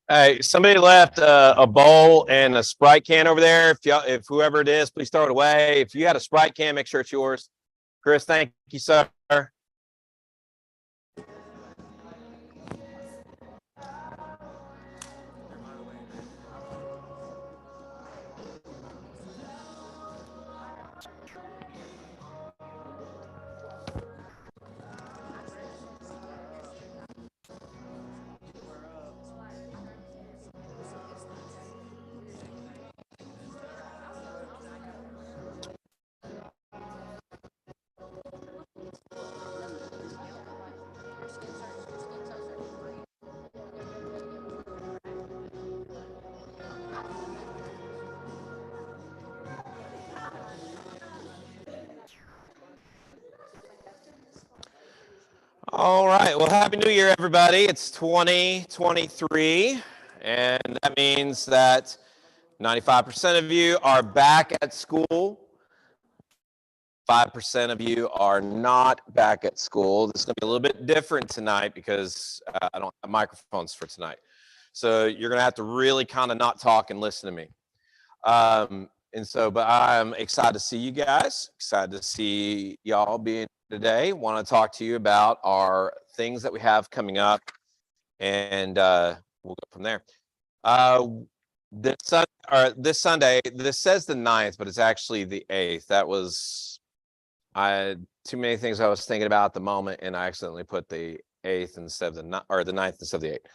Hey, somebody left a bowl and a Sprite can over there. If whoever it is, please throw it away. If you had a Sprite can, make sure it's yours. Chris, thank you, sir. All right. Well, Happy New Year, everybody. It's 2023, and that means that 95% of you are back at school. 5% of you are not back at school. This is going to be a little bit different tonight because I don't have microphones for tonight. So you're going to have to really kind of not talk and listen to me. But I'm excited to see you guys, excited to see y'all being today. Want to talk to you about our things that we have coming up, and we'll go from there. This Sunday, this says the 9th, but it's actually the 8th. That was too many things I was thinking about at the moment, and I accidentally put the 8th instead of the 9th instead of the 8th.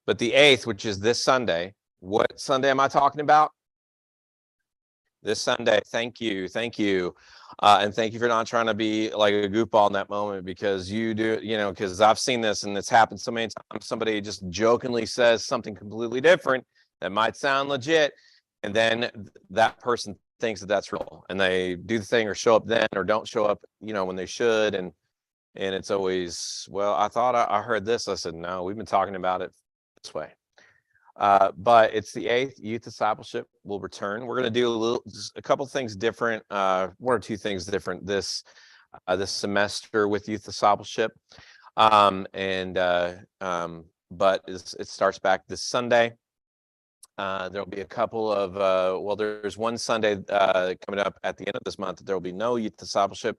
But the 8th, which is this Sunday, what Sunday am I talking about? This Sunday. Thank you. And thank you for not trying to be like a goofball in that moment, because you do, because I've seen this and it's happened so many times. Somebody just jokingly says something completely different that might sound legit, and then that person thinks that that's real, and they do the thing or show up then or don't show up, when they should. And it's always, well, I thought I heard this. I said, no, we've been talking about it this way. But it's the 8th. Youth Discipleship will return. We're going to do a couple things different, one or two things different this semester with Youth Discipleship. But it starts back this Sunday. There'll be a couple of, there's one Sunday coming up at the end of this month that there will be no Youth Discipleship,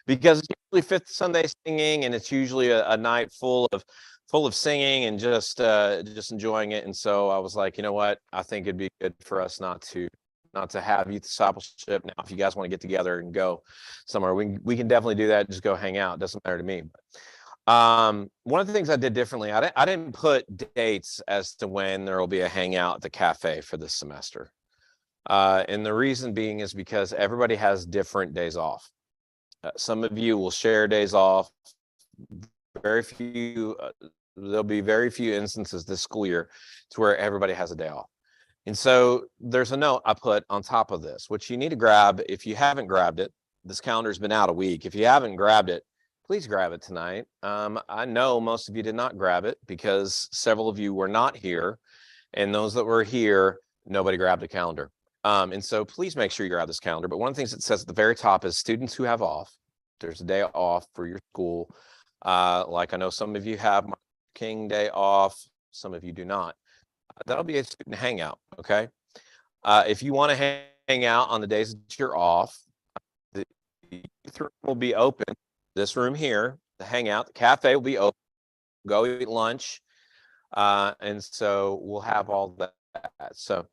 because it's usually fifth Sunday singing, and it's usually a night full of singing and just enjoying it. And so I was like, you know what? I think it'd be good for us not to have Youth Discipleship. Now, if you guys want to get together and go somewhere, we can definitely do that. Just go hang out. It doesn't matter to me. One of the things I did differently, I didn't put dates as to when there will be a hangout at the cafe for this semester. And the reason being is because everybody has different days off. Some of you will share days off. Very few, there'll be very few instances this school year to where everybody has a day off. And so there's a note I put on top of this, which you need to grab. If you haven't grabbed it, this calendar's been out a week. If you haven't grabbed it, please grab it tonight. I know most of you did not grab it because several of you were not here, and those that were here, nobody grabbed a calendar. And so please make sure you grab this calendar. But one of the things it says at the very top is students who have off. There's a day off for your school. Like I know some of you have Martin Luther King Day off, some of you do not. That'll be a student hangout, okay? If you want to hang out on the days that you're off, the youth room will be open. This room here, the hangout, the cafe will be open. Go eat lunch, and so we'll have all that. So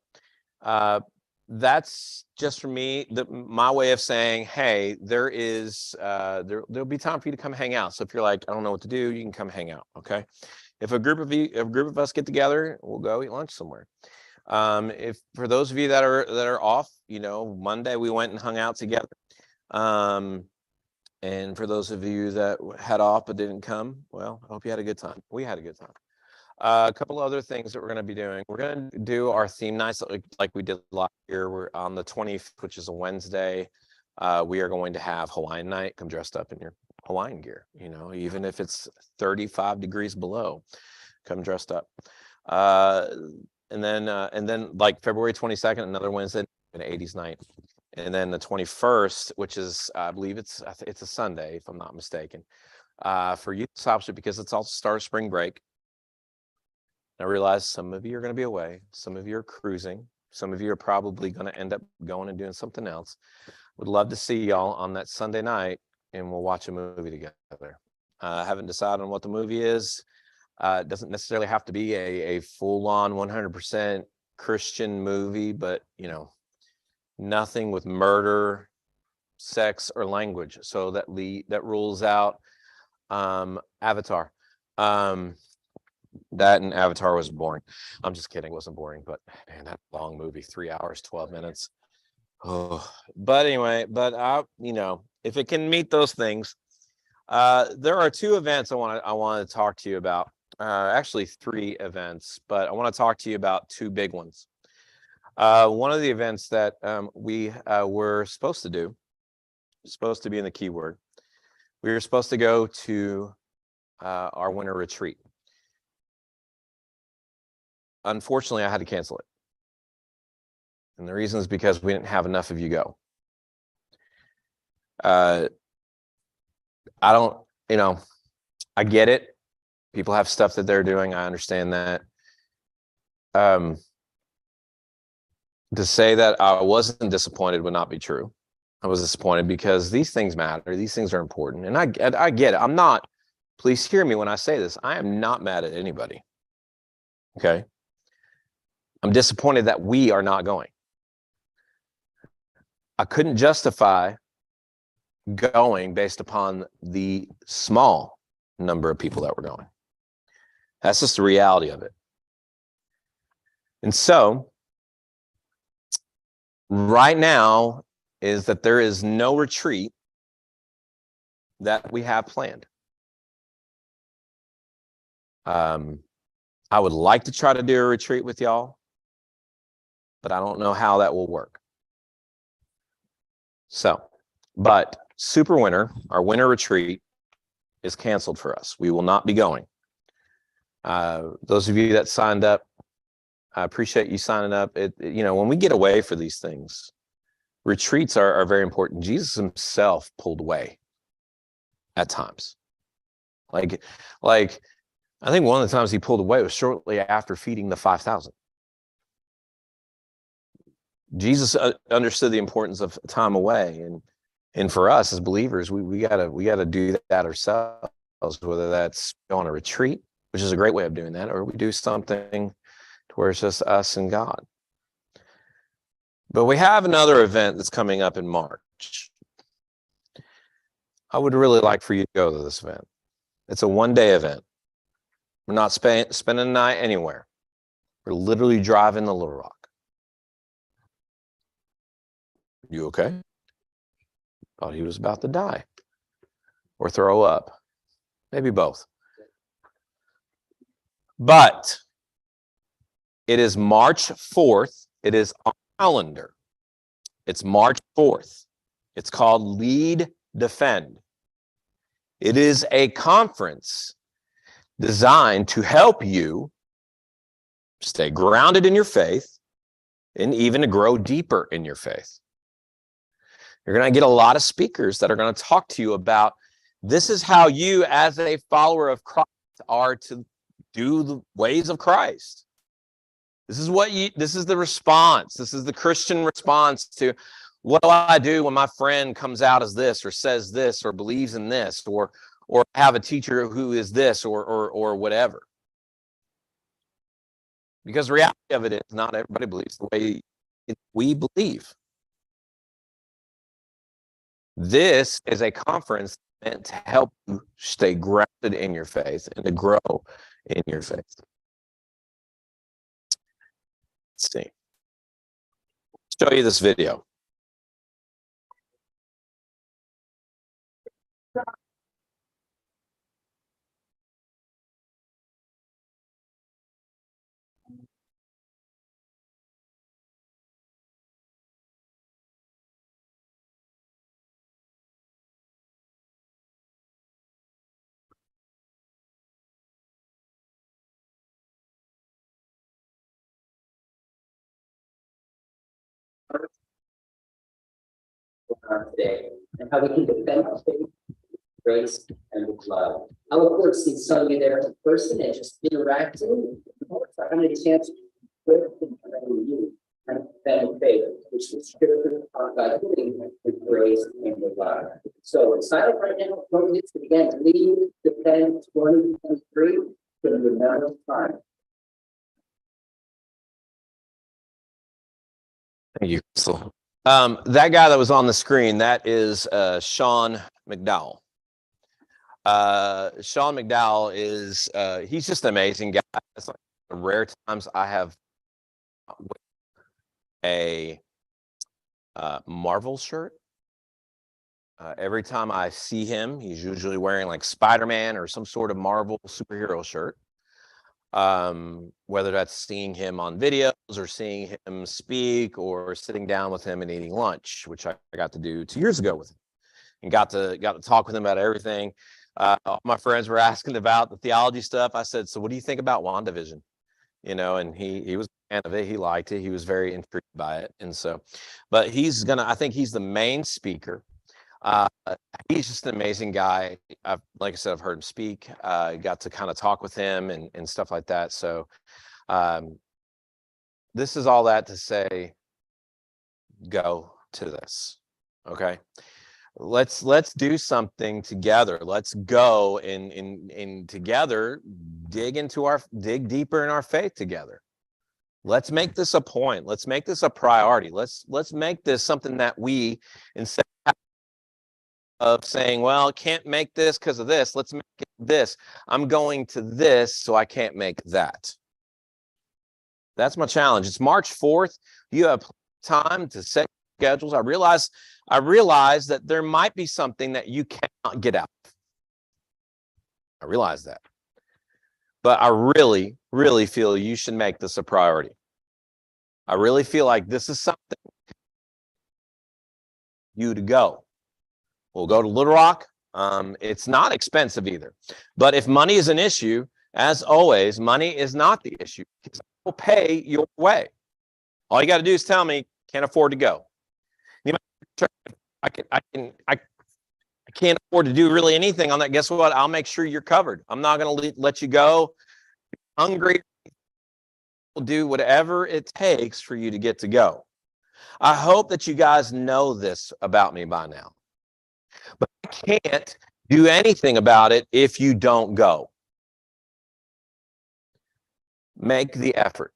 that's just for me, my way of saying, hey, there'll be time for you to come hang out. So if you're like, I don't know what to do, you can come hang out. Okay. If a group of us get together, we'll go eat lunch somewhere. If for those of you that are off, Monday we went and hung out together. And for those of you that had off but didn't come, well, I hope you had a good time. We had a good time. A couple of other things that we're going to be doing. We're going to do our theme nights like we did last year. We're on the 20th, which is a Wednesday. We are going to have Hawaiian night. Come dressed up in your Hawaiian gear, even if it's 35 degrees below, come dressed up. And then like February 22nd, another Wednesday, an 80s night. And then the 21st, which is, I believe it's a Sunday, if I'm not mistaken, for Youth Discipleship, because it's also start of spring break. I realize some of you are going to be away. Some of you are cruising. Some of you are probably going to end up going and doing something else. Would love to see y'all on that Sunday night, and we'll watch a movie together. I haven't decided on what the movie is. It doesn't necessarily have to be a full-on 100% Christian movie, but, you know, nothing with murder, sex, or language. So that rules out Avatar. That and Avatar was boring. I'm just kidding. It wasn't boring, but man, that long movie, 3 hours, 12 minutes. Oh, but anyway, you know, if it can meet those things, there are two events I want to talk to you about. Actually, three events, but I want to talk to you about two big ones. One of the events that we were supposed to do, supposed to be in the keyword, we were supposed to go to our winter retreat. Unfortunately, I had to cancel it. And the reason is because we didn't have enough of you go. I don't, you know, I get it. People have stuff that they're doing. I understand that. To say that I wasn't disappointed would not be true. I was disappointed because these things matter. These things are important. And I get it. I'm not, please hear me when I say this. I am not mad at anybody. Okay. I'm disappointed that we are not going. I couldn't justify going based upon the small number of people that were going. That's just the reality of it. And so, right now is that there is no retreat that we have planned. I would like to try to do a retreat with y'all, but I don't know how that will work. So, but Super Winter, our winter retreat, is canceled for us. We will not be going. Those of you that signed up, I appreciate you signing up. You know, when we get away for these things, retreats are very important. Jesus himself pulled away at times. Like I think one of the times he pulled away was shortly after feeding the 5,000. Jesus understood the importance of time away, and for us as believers, we gotta do that ourselves. Whether that's on a retreat, which is a great way of doing that, or we do something to where it's just us and God. But we have another event that's coming up in March. I would really like for you to go to this event. It's a one-day event. We're not spending the night anywhere. We're literally driving to Little Rock. You okay? Thought he was about to die or throw up. Maybe both. But it is March 4th. It is on the calendar. It's March 4th. It's called Lead Defend. It is a conference designed to help you stay grounded in your faith and even to grow deeper in your faith. You're going to get a lot of speakers that are going to talk to you about this is how you, as a follower of Christ, are to do the ways of Christ. This is the response. This is the Christian response to what do I do when my friend comes out as this or says this or believes in this or have a teacher who is this or whatever. Because the reality of it is not everybody believes the way we believe. This is a conference meant to help you stay grounded in your faith and to grow in your faith. Let's see. Show you this video. Today, and how we can defend our faith, grace, and with love. I look forward to seeing some of you there in person and just interacting. I had a chance to put in you and then faith, which is scripture by doing with grace and with love. So sign up right now. Don't get to begin to lead defend 2023 for the amount of time. Thank you, Crystal. That guy that was on the screen, that is Sean McDowell. Sean McDowell is he's just an amazing guy. It's like rare times I have a Marvel shirt. Every time I see him, he's usually wearing like Spider-Man or some sort of Marvel superhero shirt. Whether that's seeing him on videos or seeing him speak or sitting down with him and eating lunch, which I got to do 2 years ago with him, and got to talk with him about everything. All my friends were asking about the theology stuff. I said, so what do you think about WandaVision? You know, and he was a fan of it. He liked it. He was very intrigued by it. And so, but I think he's the main speaker. He's just an amazing guy. Like I said, I've heard him speak, got to kind of talk with him and stuff like that. So this is all that to say, go to this. Okay. Let's do something together. Let's go and together dig deeper in our faith together. Let's make this a point. Let's make this a priority. Let's make this something that we, instead of saying, well, I can't make this because of this, let's make it this. I'm going to this, so I can't make that. That's my challenge. It's March 4th. You have time to set schedules. I realize that there might be something that you cannot get out. I realize that. But I really, really feel you should make this a priority. I really feel like this is something you to go. We'll go to Little Rock. It's not expensive either. But if money is an issue, as always, money is not the issue. I will pay your way. All you got to do is tell me, can't afford to go. You know, I can't afford to do really anything on that. Guess what? I'll make sure you're covered. I'm not going to let you go hungry. We'll do whatever it takes for you to get to go. I hope that you guys know this about me by now. But I can't do anything about it if you don't go. Make the effort.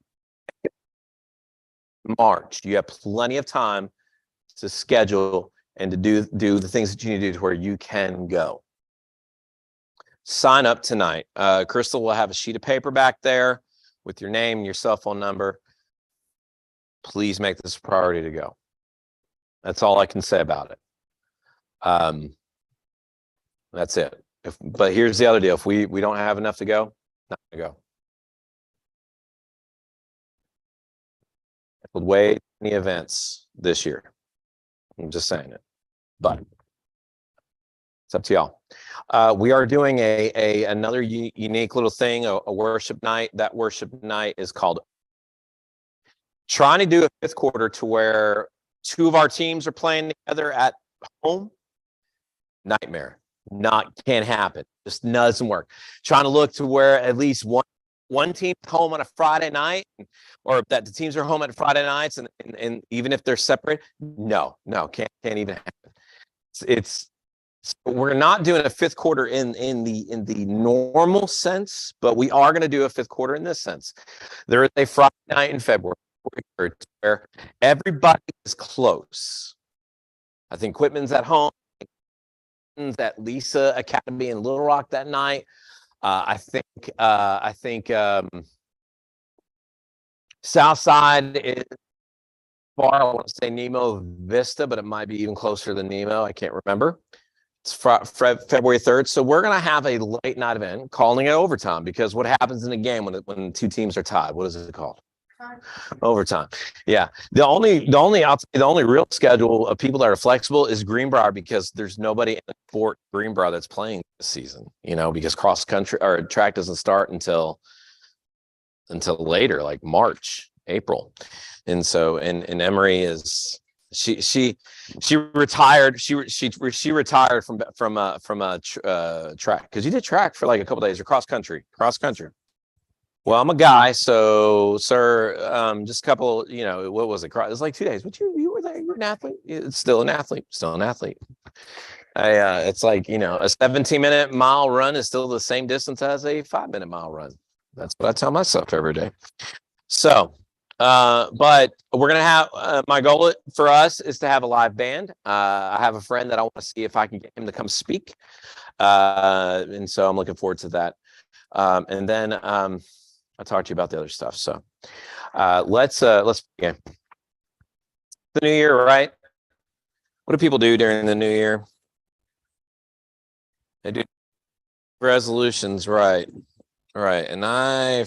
March. You have plenty of time to schedule and to do the things that you need to do to where you can go. Sign up tonight. Crystal will have a sheet of paper back there with your name and your cell phone number. Please make this a priority to go. That's all I can say about it. That's it. But here's the other deal. If we don't have enough to go, not gonna go. With way many events this year. I'm just saying it. But it's up to y'all. We are doing another unique little thing, a worship night. That worship night is called trying to do a fifth quarter to where two of our teams are playing together at home. Nightmare. Can't happen. Just doesn't work. Trying to look to where at least one team's home on a Friday night, or that the teams are home on Friday nights, and even if they're separate, no, can't even happen. It's we're not doing a fifth quarter in the normal sense, but we are going to do a fifth quarter in this sense. There is a Friday night in February where everybody is close. I think Quitman's at home. At Lisa Academy in Little Rock that night. I think Southside is far. I want to say Nemo Vista, but it might be even closer than Nemo. I can't remember. It's February 3rd. So we're going to have a late night event, calling it overtime, because what happens in a game when two teams are tied? What is it called? Overtime. Yeah. The only real schedule of people that are flexible is Greenbrier, because there's nobody in Fort Greenbrier that's playing this season, because cross country or track doesn't start until later, like March, April. And so, and Emery is, she retired. She retired from track, because you did track for like a couple days, or cross country. Well, I'm a guy, so sir, just a couple, what was it? It was like 2 days, but you were there, you're an athlete. It's still an athlete, still an athlete. It's like, a 17-minute mile run is still the same distance as a 5-minute mile run. That's what I tell myself every day. So, but we're gonna have my goal for us is to have a live band. I have a friend that I want to see if I can get him to come speak, and so I'm looking forward to that. And then I'll talk to you about the other stuff. So let's begin. The new year, right? What do people do during the new year? They do resolutions, right? Right. And I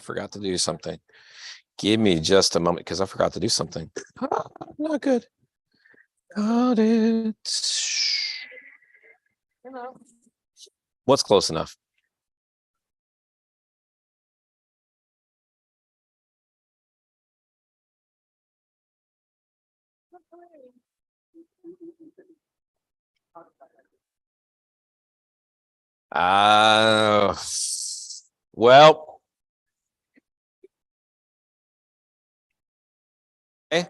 forgot to do something. Give me just a moment because I forgot to do something. Not good. Got it. What's close enough? Well, okay.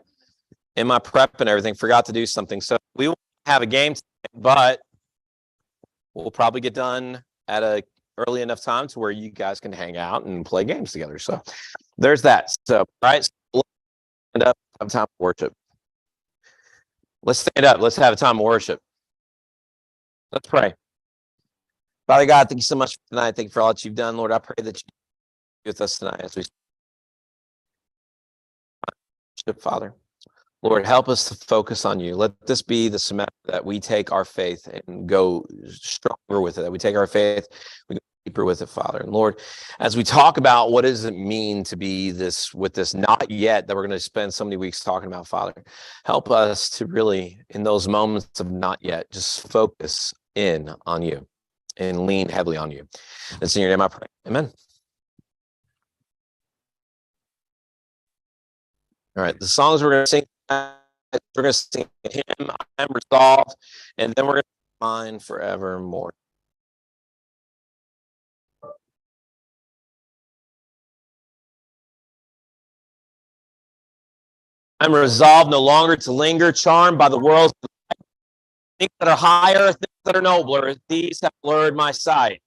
In my prep and everything, forgot to do something. So we will have a game today, but we'll probably get done at a early enough time to where you guys can hang out and play games together. So there's that. So, all right, so let's stand up, have time for worship. Let's stand up. Let's have a time of worship. Let's pray. Father God, thank you so much for tonight. Thank you for all that you've done, Lord. I pray that you be with us tonight as we worship, Father. Lord, help us to focus on you. Let this be the semester that we take our faith and go stronger with it, that we take our faith, we go deeper with it, Father. And Lord, as we talk about what does it mean to be this with this not yet that we're going to spend so many weeks talking about, Father, help us to really, in those moments of not yet, just focus in on you and lean heavily on you. That's in your name I pray. Amen. All right, the songs we're going to sing, Him, I Am Resolved, and then we're going to Mine Forevermore. I'm resolved no longer to linger, charmed by the world's things that are higher, things that are nobler. These have blurred my sight.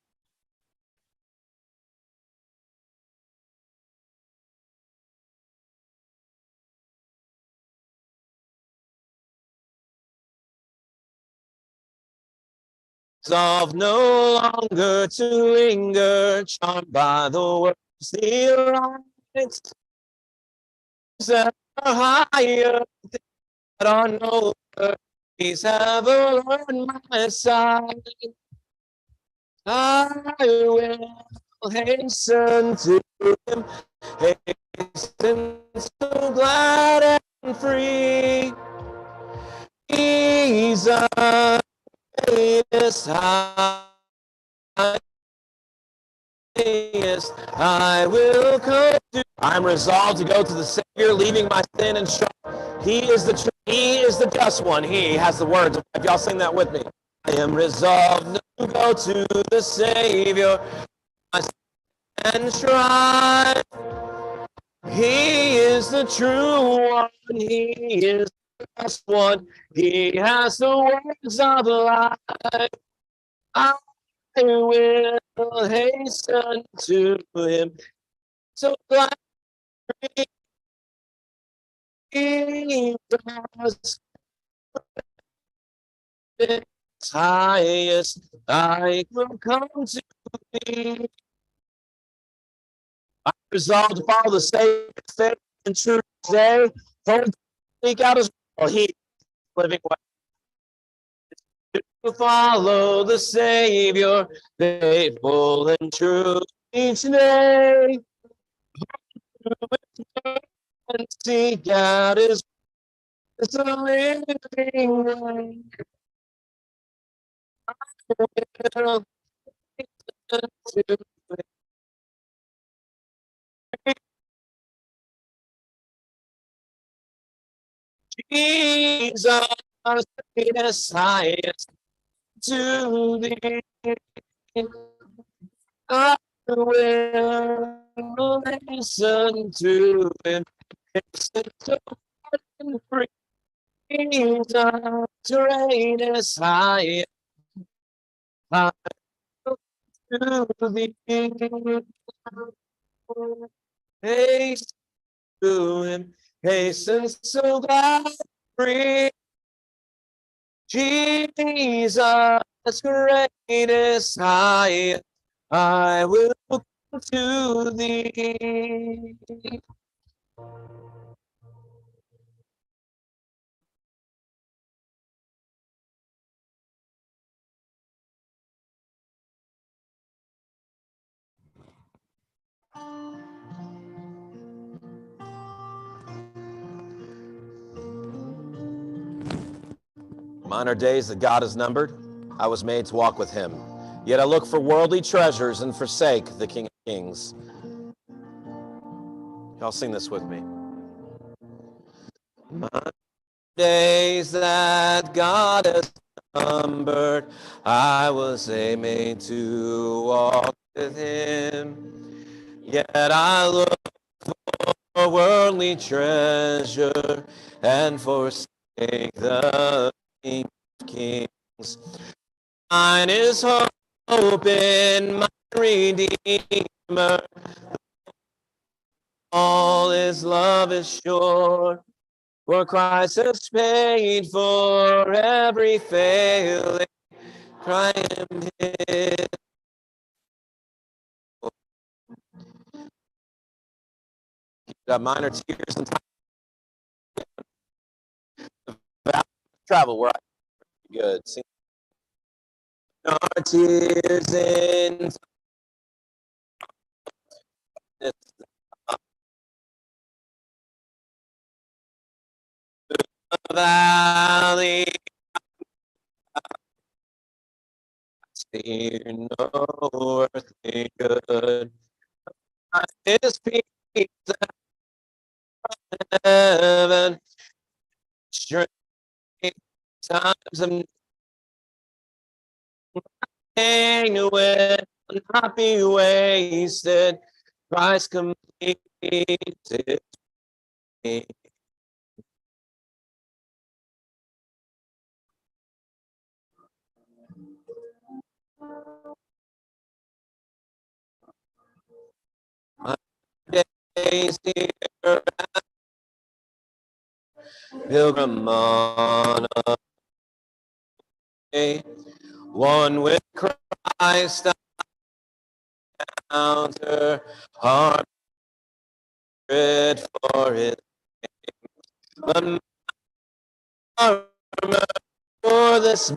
Resolved no longer to linger, charmed by the world's delights. That are higher, things that are nobler. These have blurred my sight. I will hasten to him, hasten so glad and free. Jesus, I will come to. I'm resolved to go to the Savior, leaving my sin and strife. He is the true, He is the just one. He has the words. If y'all sing that with me. I am resolved to go to the Savior, my sin and strife. He is the true one. He is the just one. He has the words of life. I will hasten to him. So glad he was the highest. I will come to thee. I resolved to follow the same faith and truth today. Don't seek out his will. He living way. To follow the Savior, faithful and true each day. And seek out his living way. Jesus, greatest highest to thee. I will listen to him. Listen to him free. The greatest high to thee. Haste to him, hasten so glad free. Jesus, greatest high, I will come to thee. Mine are days that God has numbered. I was made to walk with him. Yet I look for worldly treasures and forsake the King of Kings. Y'all sing this with me. My days that God has numbered, I was made to walk with him. Yet I look for worldly treasure and forsake the King of Kings. Mine is hope in my Redeemer. All his love is sure. For Christ has paid for every failing. Cry him his. Got minor tears and travel where I good. Sing our tears in the valley. Fear no earthly good. His peace in heaven, strength times of pain will not be wasted. Christ completed me. My days here, pilgrim on a way, one with Christ, encounter hard for his name. But for this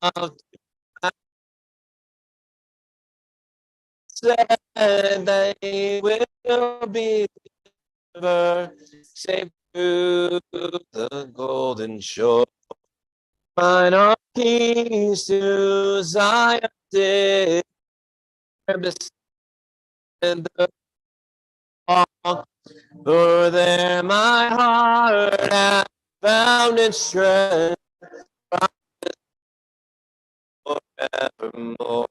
of said they will be ever safe to the golden shore. Mine are keys to Zion, did beside the walk, for there my heart hath found its strength forevermore.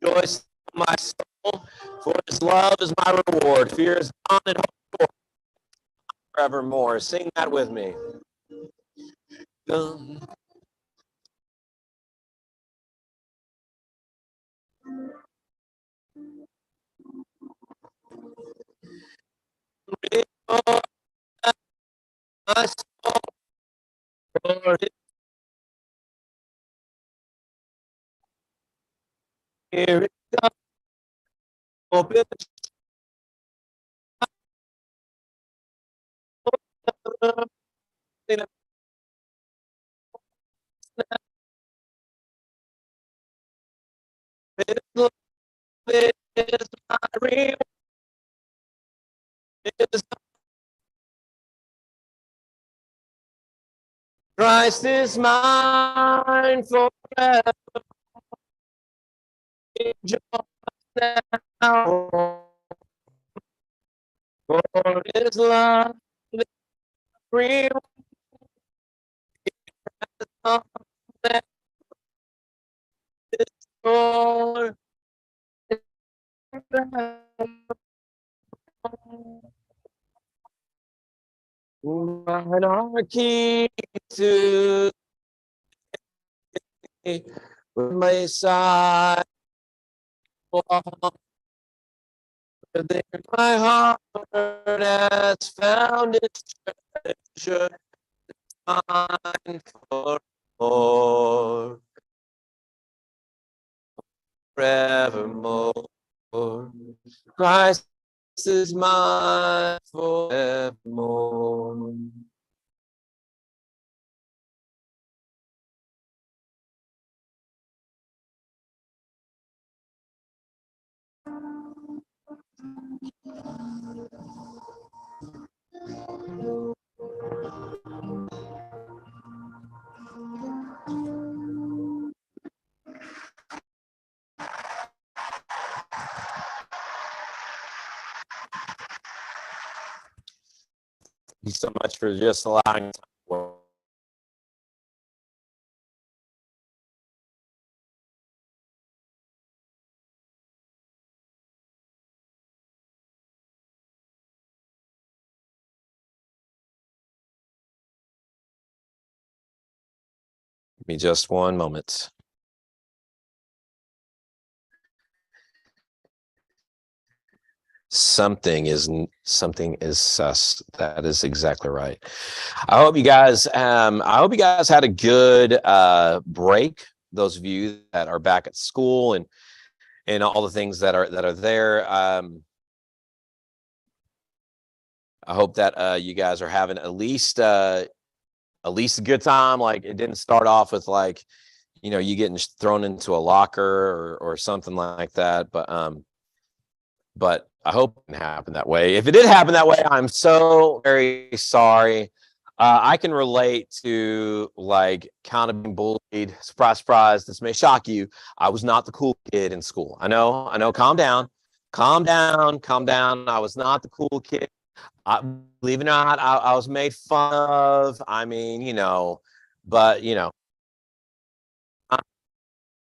Rejoice, my soul, for his love is my reward. Fear is gone and hope forevermore. Sing that with me. My soul, for his spirit, open is my reward. Christ is mine forever. Rejoice now, for his love is free. That is all. Monarchy to with my side. There my heart has found its treasure, mine for forevermore. Christ is mine forevermore. Thank you so much for just allowing time to work. Give me just one moment. Something is sus. That is exactly right. I hope you guys had a good break. Those of you that are back at school and all the things that are there. I hope that you guys are having at least a good time. Like, it didn't start off with, like, you getting thrown into a locker or something like that. But I hope it didn't happen that way. If it did happen that way, I'm so very sorry. I can relate to, like, kind of being bullied. Surprise, surprise. This may shock you. I was not the cool kid in school. I know. Calm down. Calm down. Calm down. I was not the cool kid. Believe it or not, I was made fun of. I mean, but I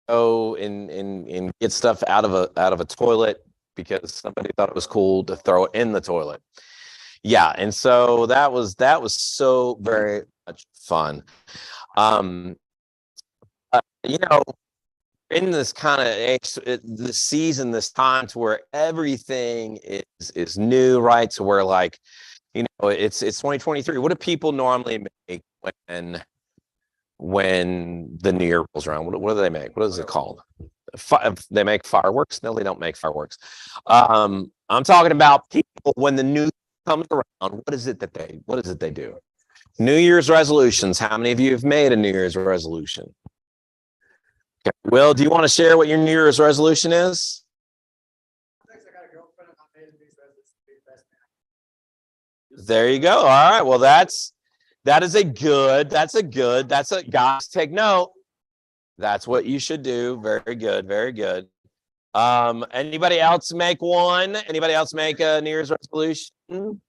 go and get stuff out of a toilet because somebody thought it was cool to throw it in the toilet. Yeah, and so that was so very much fun. In this kind of this season, this time to where everything is new, right? So we're like, it's 2023. What do people normally make when the New Year rolls around? What do they make? What is it called? They make fireworks? No, they don't make fireworks. I'm talking about people when the new comes around. What is it they do? New Year's resolutions. How many of you have made a New Year's resolution? Okay. Will, do you want to share what your New Year's resolution is? There you go. All right. Well, guys, take note. That's what you should do. Very good. Very good. Anybody else make one? Anybody else make a New Year's resolution?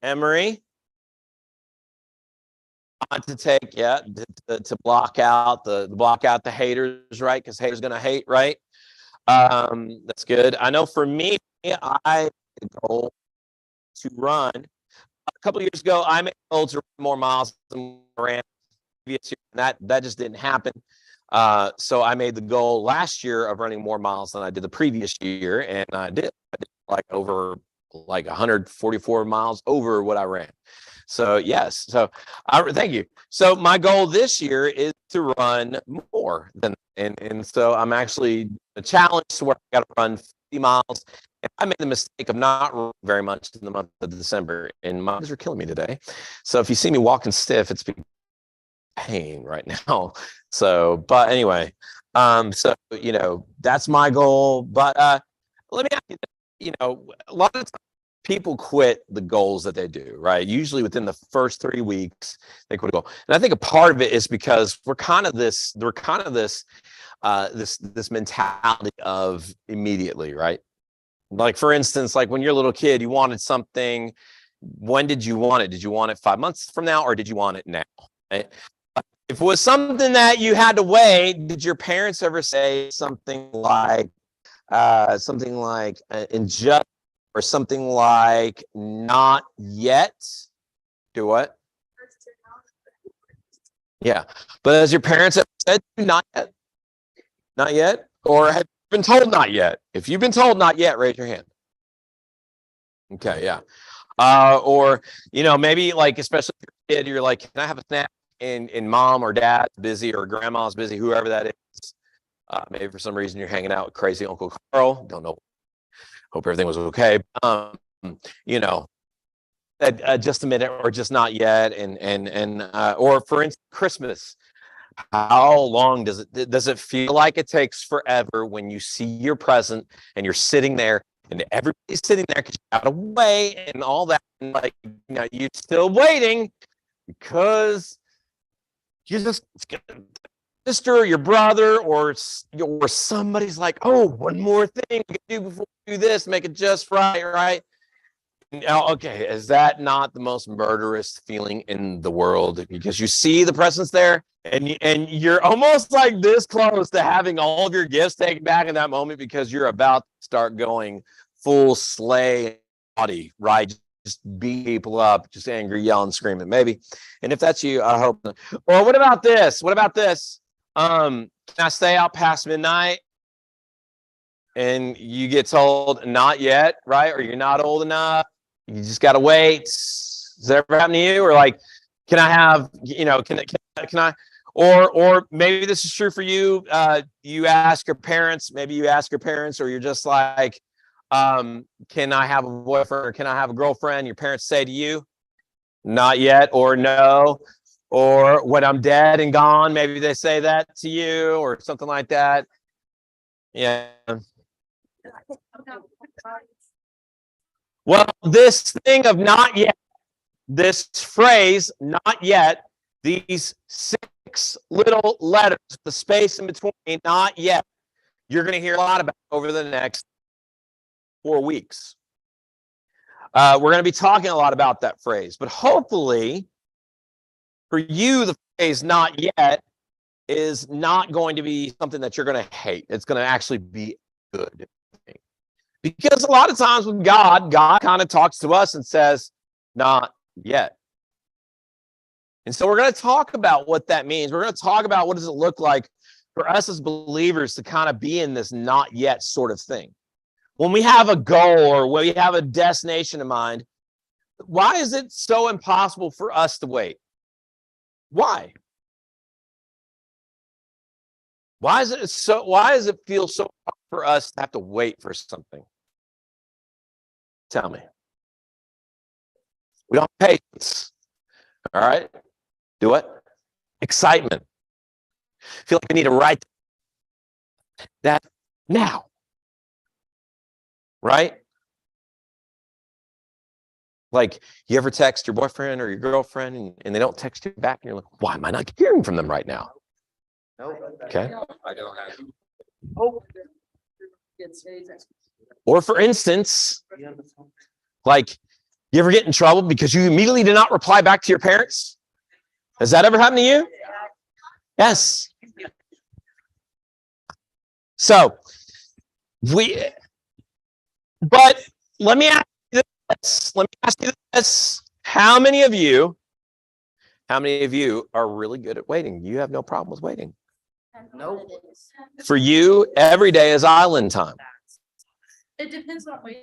Emery? To take, to block out the haters, right? Because haters gonna hate, right? That's good. I know for me, I goal to run. A couple of years ago, I made a goal to run more miles than ran previous year, and that just didn't happen. So I made the goal last year of running more miles than I did the previous year, and I did like over 144 miles over what I ran. So yes, so thank you. So my goal this year is to run more than, and so I'm actually a challenge where I got to run 50 miles. And I made the mistake of not running very much in the month of December, and my legs are killing me today. So if you see me walking stiff, it's pain right now. So, but anyway, so that's my goal. But let me ask you, a lot of times people quit the goals that they do, right? Usually within the first 3 weeks, they quit a goal. And I think a part of it is because we're kind of this mentality of immediately, right? Like, for instance, like when you're a little kid, you wanted something. When did you want it? Did you want it 5 months from now, or did you want it now? Right? If it was something that you had to wait, did your parents ever say something like injust or something like not yet? Do what? Yeah. But has your parents ever said not yet? Not yet? Or have you been told not yet? If you've been told not yet, raise your hand. Okay, yeah. Or, maybe like, especially if you're a kid, you're like, can I have a snack? And mom or dad's busy or grandma's busy, whoever that is. Maybe for some reason you're hanging out with crazy Uncle Carl. Don't know. Hope everything was okay. Just a minute or just not yet. Or for instance, Christmas. How long does it feel like it takes forever when you see your present and you're sitting there and everybody's sitting there because you gotta wait and all that, and you're still waiting because you just sister, your brother, or somebody's like, oh, one more thing we can do before we do this, make it just right. Now, okay, is that not the most murderous feeling in the world? Because you see the presents there, and you're almost like this close to having all of your gifts taken back in that moment because you're about to start going full slay body, right? Just beat people up, just angry, yelling, screaming, maybe. And if that's you, I hope. Or what about this? Can I stay out past midnight? And you get told not yet, right? Or you're not old enough. You just got to wait. Does that ever happen to you? Or like, can I have, can I, or maybe this is true for you. You ask your parents, or you're just like, can I have a boyfriend or can I have a girlfriend? Your parents say to you, not yet, or no. Or when I'm dead and gone, maybe they say that to you or something like that. Yeah. Well, this thing of not yet, this phrase, not yet, these 6 little letters, the space in between, not yet, you're going to hear a lot about over the next 4 weeks. We're going to be talking a lot about that phrase, but hopefully for you, the phrase not yet is not going to be something that you're going to hate. It's going to actually be good. Because a lot of times with God kind of talks to us and says, not yet. And so we're going to talk about what that means. We're going to talk about what does it look like for us as believers to kind of be in this not yet sort of thing. When we have a goal or when we have a destination in mind, why is it so impossible for us to wait? Why? Why does it feel so hard for us to have to wait for something? Tell me. We don't have patience. All right? Do what? Excitement. Feel like we need to write that now. Right? Like, you ever text your boyfriend or your girlfriend and they don't text you back and you're like, why am I not hearing from them right now? Okay. I don't have. Or for instance, like, you ever get in trouble because you immediately did not reply back to your parents? Has that ever happened to you? Yes. So, but let me ask you this. How many of you are really good at waiting? You have no problem with waiting. No. For you, every day is island time. It depends on what you.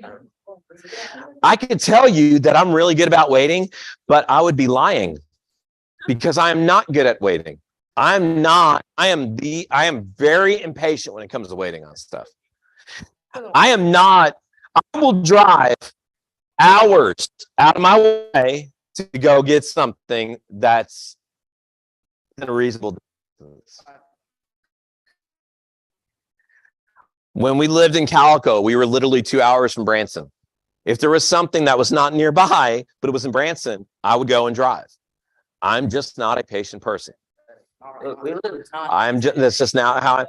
I could tell you that I'm really good about waiting, but I would be lying because I am not good at waiting. I am very impatient when it comes to waiting on stuff. I will drive hours out of my way to go get something that's in a reasonable distance. When we lived in Calico, we were literally 2 hours from Branson. If there was something that was not nearby, but it was in Branson, I would go and drive. I'm just not a patient person. That's just now how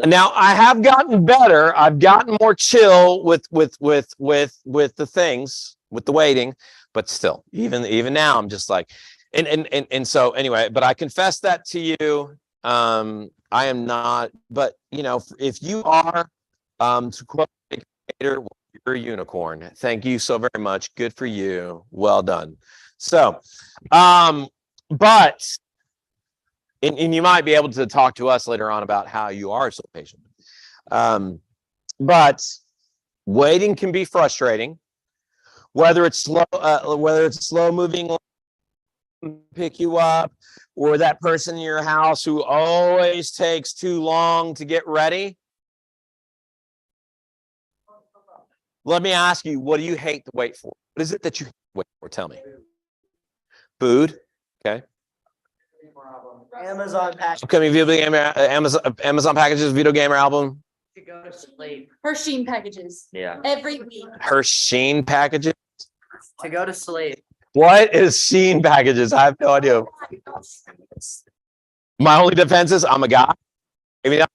now I have gotten better. I've gotten more chill with the things, with the waiting, but still, even now, I'm just like, And so anyway, but I confess that to you. I am not, but you know, if you are, to quote a creator, you're a unicorn. Thank you so very much. Good for you. Well done. So, but, and you might be able to talk to us later on about how you are so patient. But waiting can be frustrating, whether it's slow moving, pick you up, or that person in your house who always takes too long to get ready. Let me ask you, what do you hate to wait for? What is it that you hate to wait for? Tell me. Food. Okay. Amazon package Upcoming video game, Amazon packages, video gamer album. to go to sleep. Hershey packages Yeah. every week. Hershey packages. To go to sleep. What is Sheen packages? I have no idea. My only defense is I'm a guy. Maybe not.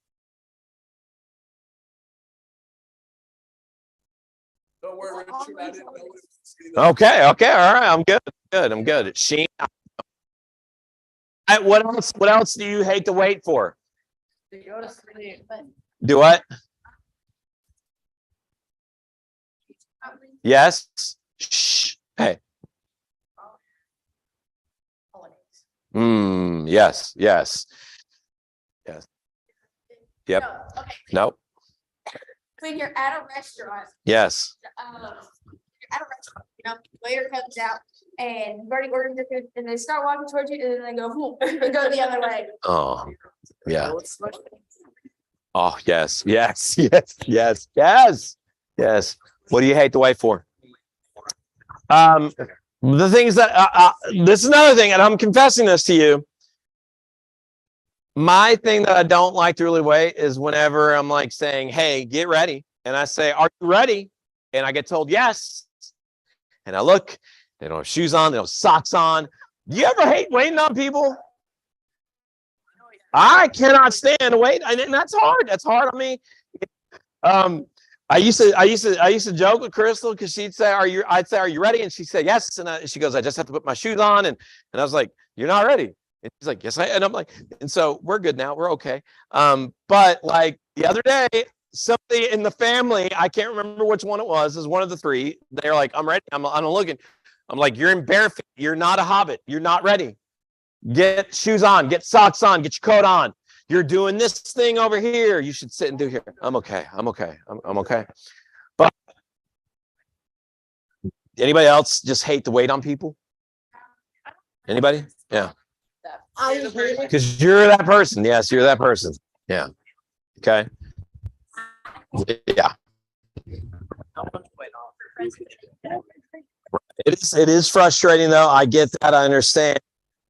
Don't worry, Richard, I didn't know it was Okay, all right. I'm good. Sheen. What else do you hate to wait for? To go to sleep. Do what? Yes. Shh. Hey. Yes. Yep. No, okay. Nope. When you're at a restaurant, Yes. you're at a restaurant, you know, waiter comes out and you've already ordered your food and they start walking towards you and then they go, "Whoa," and go the other way. Oh, yeah. Go to sleep. Oh, yes. What do you hate to wait for? The things that this is another thing, and I'm confessing this to you. My thing that I don't like to really wait is whenever I'm like saying, "Hey, get ready," and I say, "Are you ready?" And I get told yes, and I look, they don't have shoes on, they don't have socks on. Do you ever hate waiting on people? I cannot stand to wait, and that's hard. That's hard on me. I used to joke with Crystal because she'd say, I'd say, "Are you ready?" And she'd say, "Yes." And she goes, "I just have to put my shoes on." And I was like, "You're not ready." And she's like, "Yes, and I'm like, and so we're good now. We're okay. But like the other day, somebody in the family, I can't remember which one it was, is one of the three. They're like, "I'm ready." I'm looking. I'm like, "You're in bare feet. You're not a hobbit. You're not ready. Get shoes on, get socks on, get your coat on. You're doing this thing over here. You should sit and do here." I'm okay. I'm okay. But anybody else just hate to wait on people? Anybody? Yeah. I hate it. Because you're that person. Yes, you're that person. Yeah. Okay. Yeah. It is frustrating though. I get that. I understand.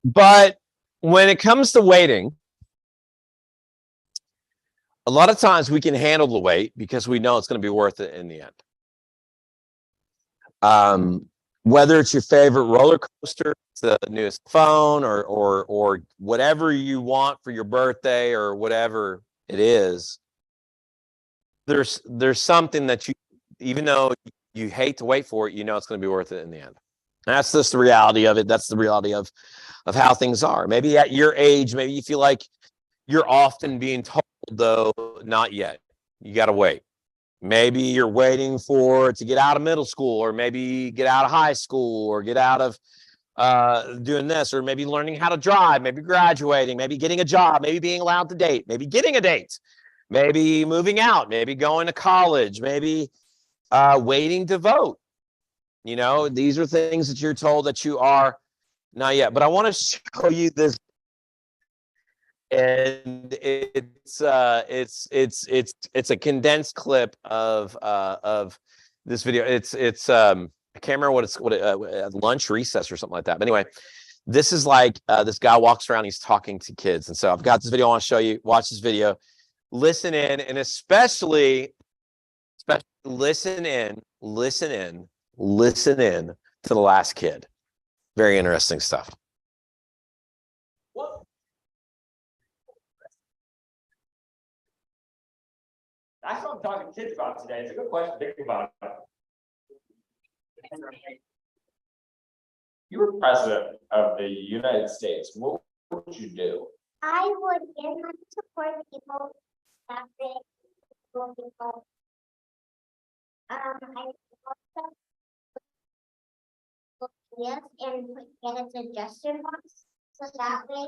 But when it comes to waiting, a lot of times we can handle the wait because we know it's going to be worth it in the end. Whether it's your favorite roller coaster, it's the newest phone, or whatever you want for your birthday or whatever it is, there's something that you, even though you hate to wait for it, you know it's going to be worth it in the end. And that's just the reality of it. That's the reality of how things are. Maybe at your age, maybe you feel like you're often being told, though, not yet. You got to wait. Maybe you're waiting for to get out of middle school, or maybe get out of high school, or get out of doing this, or maybe learning how to drive, maybe graduating, maybe getting a job, maybe being allowed to date, maybe getting a date, maybe moving out, maybe going to college, maybe waiting to vote. You know, these are things that you're told that you are not yet. But I want to show you this. And it's a condensed clip of this video. It's I can't remember what lunch recess or something like that. But anyway, this is like this guy walks around, he's talking to kids. And so I've got this video I want to show you. Watch this video, listen in, and especially listen in to the last kid. Very interesting stuff. That's what I'm talking to kids about today. It's a good question to think about. you were president of the United States, what would you do? I would give money to poor people, that they will be helped. I would also look yes and get a suggestion box, so that way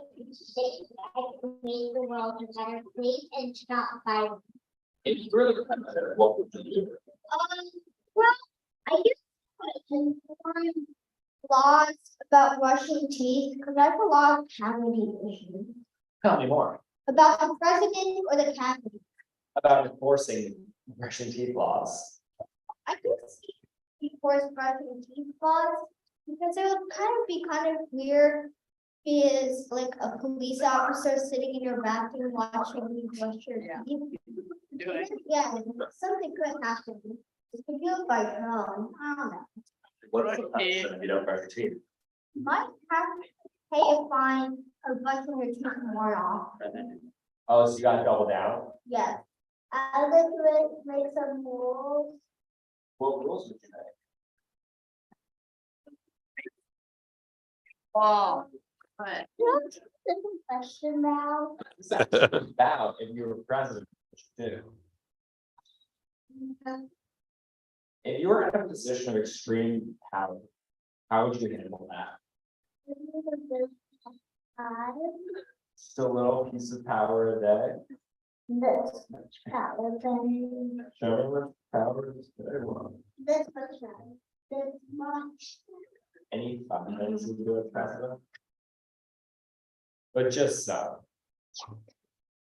I can make the world a better place and stop violence. If you were the president, what would you do? Well, I used to inform laws about brushing teeth, because I have a lot of cavity issues. Tell me more About the president or the cavity? about enforcing brushing teeth laws. I could see before brushing teeth laws, because it would kind of weird. Is like a police officer sitting in your bathroom watching you brush your teeth. Do it. Yeah, something could happen. You could do it by drone, I don't know. What's the punishment if you don't brush your teeth? Might have to pay a fine or brushing your teeth more often. Oh, so you gotta double down? Yes. I would like to make some rules. What rules would you Oh, but Simple question now. make? About if you were president, what would you do? If you were in a position of extreme power, how would you handle that? Just a little piece of power a day? This much power, then Show me what power is very well. this much power, this much. Any 5 minutes you do as president? But just so.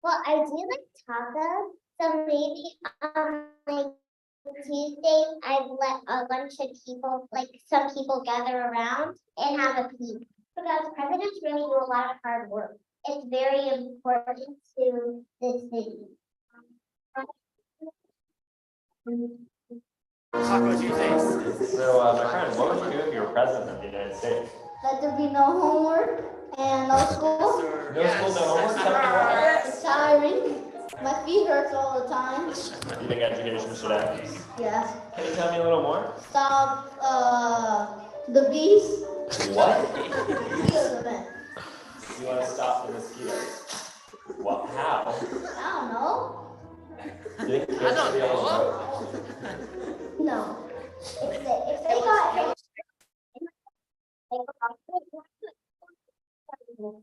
Well, I do like tacos, so maybe like Tuesday, I'd let a bunch of people, like some people gather around and have a peek. Because presidents really do a lot of hard work. It's very important to the city. Taco Tuesdays. So, my friend, what would you do if you were president of the United States? Let there be no homework and no school. No school, no homework, tell me why. It's tiring. My feet hurt all the time. You think education should end? Yes. Can you tell me a little more? Stop the bees. What? Mosquitoes event. You want to stop the mosquitoes? What, how? I don't know. Do you think kids should be able to vote? No. If they got. Do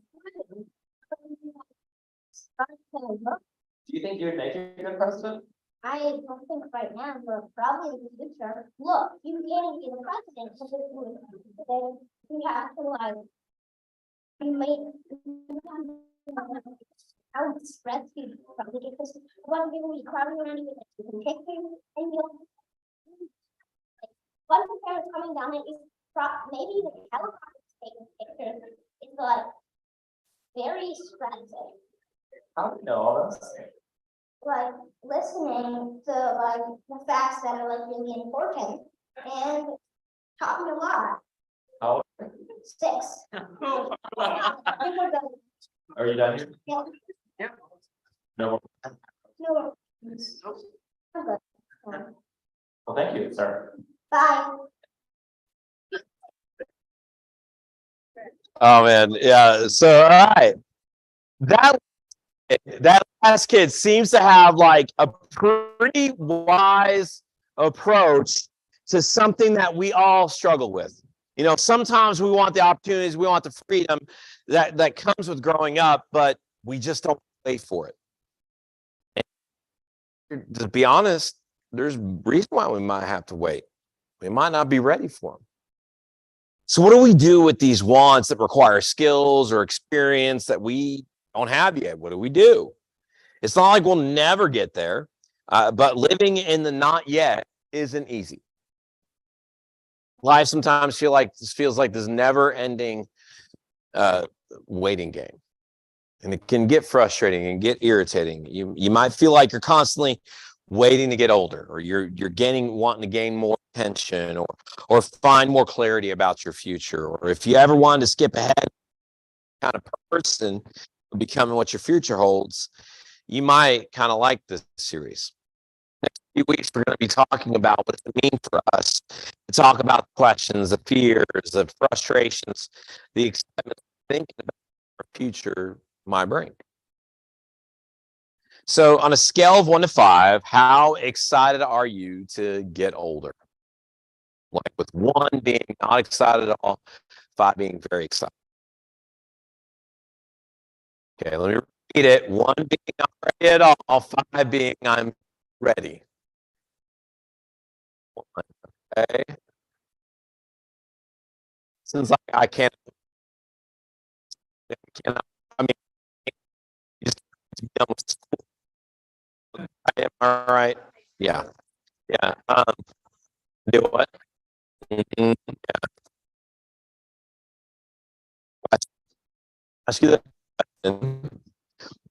you think you would make a good president? I don't think right now, but probably in the future. Look, you can't be the president, so then you have to like. You make. I would stress you probably because one thing we crowding around you, you can take you and you'll. One of the parents coming down it is maybe the helicopter taking pictures. It's like very stressful. How do you know all this? Like listening to like the facts that are like really important and talking a lot. How, 6. are you done here? Yeah. Yeah. No more. No. I'm good. Well, thank you, sir. Bye. Oh man, yeah. So all right, that last kid seems to have like a pretty wise approach to something that we all struggle with. You know, sometimes we want the opportunities, we want the freedom that comes with growing up, but we just don't wait for it. And to be honest, there's a reason why we might have to wait. We might not be ready for them. So what do we do with these wants that require skills or experience that we don't have yet? What do we do? It's not like we'll never get there, but living in the not yet isn't easy. Life sometimes feels like this never-ending waiting game, and it can get frustrating and get irritating. You might feel like you're constantly waiting to get older, or you're wanting to gain more attention, or find more clarity about your future, or if you ever wanted to skip ahead, kind of person becoming what your future holds, you might kind of like this series. Next few weeks, we're going to be talking about what it means for us to talk about questions, the fears, the frustrations, the excitement, thinking about our future might bring. So on a scale of 1 to 5, how excited are you to get older? Like with 1 being not excited at all, 5 being very excited. Okay, let me repeat it. 1 being not ready at all, 5 being I'm ready. Okay. Since I can't, I mean, you just have to be done with school. Am I right? Yeah. Yeah. Do what? Mhm. Ask you that question.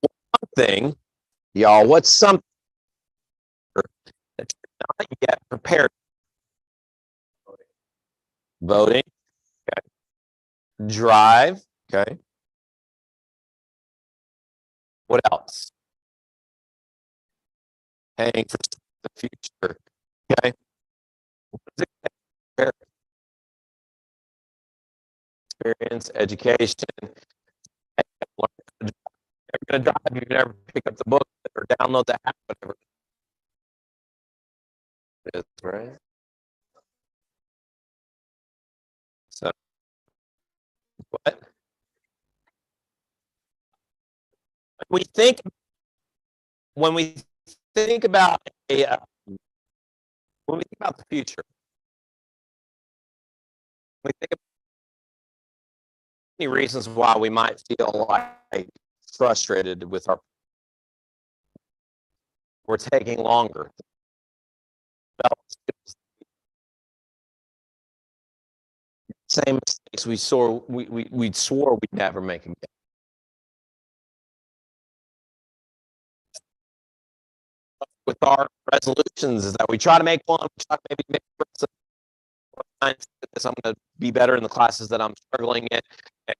One thing, y'all, what's something that you're not yet prepared? Voting. Okay. Drive. Okay. What else? Paying for the future. Okay. Experience, education. You're gonna drive, you never pick up the book or download the app, whatever it is, right? So what when we think about when we think about the future, we think of many reasons why we might feel like frustrated with we're taking longer. Same mistakes we swore we'd never make again. With our resolutions is that we try to make one, we try to maybe make this. I'm going to be better in the classes that I'm struggling in. And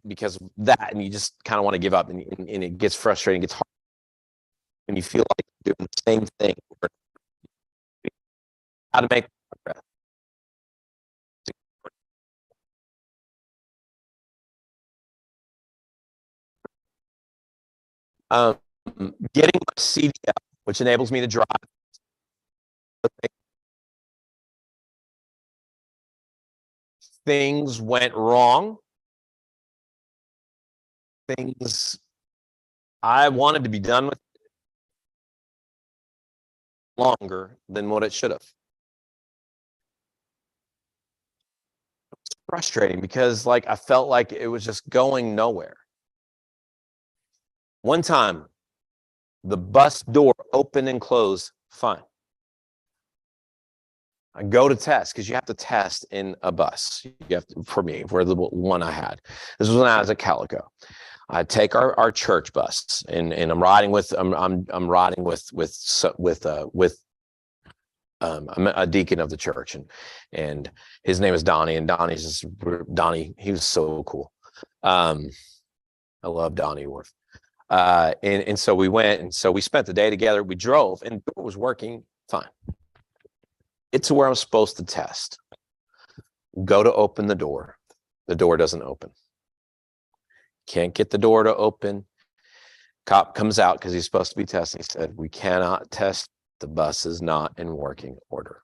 because of that, and you just kind of want to give up, and it gets frustrating, it gets hard, and you feel like you're doing the same thing. How to make progress. Getting my CDL, which enables me to drive. Things went wrong. Things I wanted to be done with longer than what it should have. It's frustrating because like I felt like it was just going nowhere. One time, the bus door opened and closed fine. I go to test because you have to test in a bus. You have to, for me, for the one I had. This was when I was at Calico. I take our church bus, and I'm riding with I'm riding with I'm a deacon of the church, and his name is Donnie, and Donnie. He was so cool. I love Donnie Worth. And so we went, and so we spent the day together. We drove, and it was working fine. It's where I'm supposed to test. Go to open the door. The door doesn't open. Can't get the door to open. Cop comes out because he's supposed to be testing. He said, "We cannot test. The bus is not in working order."